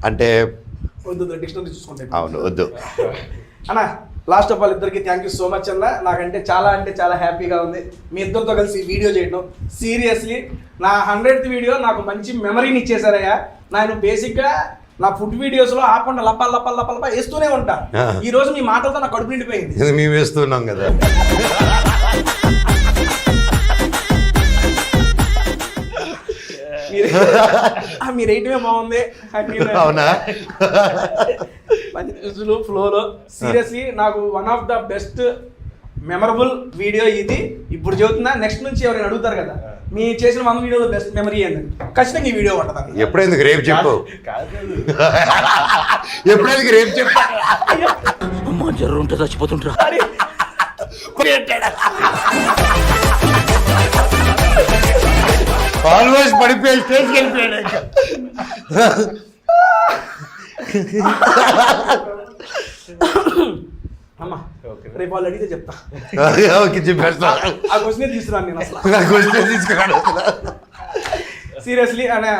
అంటే వద్దు డిక్షనరీ చూసుకుంటే. అవును వద్దు అన్న లాస్ట్ ఆఫ్ ఆల్ ఇద్దరికి థ్యాంక్ యూ సో మచ్ అన్న. నాకంటే చాలా హ్యాపీగా ఉంది మీ ఇద్దరితో కలిసి వీడియో చేయడం. సీరియస్లీ నా 100th వీడియో నాకు మంచి మెమరీని ఇచ్చేసారయ్యా. నేను బేసిక్గా నా ఫుడ్ వీడియోస్లో ఆపండి లప్ప వేస్తూనే ఉంటా. ఈ రోజు మీ మాటలతో నా కడుపు నిండిపోయింది. మేము వేస్తున్నాం కదా. మీరు వేయటమే బాగుంది. అవునా? ఫ్లోలో సీరియస్లీ నాకు one of the best memorable video ఇది. ఇప్పుడు చెబుతున్నా, నెక్స్ట్ నుంచి ఎవరైనా అడుగుతారు కదా మీ చేసిన 100 వీడియోలో బెస్ట్ మెమరీ ఏంటంటే ఖచ్చితంగా ఈ వీడియో ఉంటుంది. ఎప్పుడైందుకు రేపు చెప్పు. ఎప్పుడైందుకు రేపు చెప్పు. జర్రు ఉంటే చచ్చిపోతుంటా. ఆల్మోస్ట్ పడిపోయి స్టేజ్కి వెళ్ళిపోయాడు. అమ్మా రేపు వాళ్ళు అడిగితే చెప్తా. ఓకే చెప్పేస్తా. ఆ క్వశ్చన్ తీసుకున్నాను నేను అసలు. తీసుకున్నాడు సీరియస్లీ అనే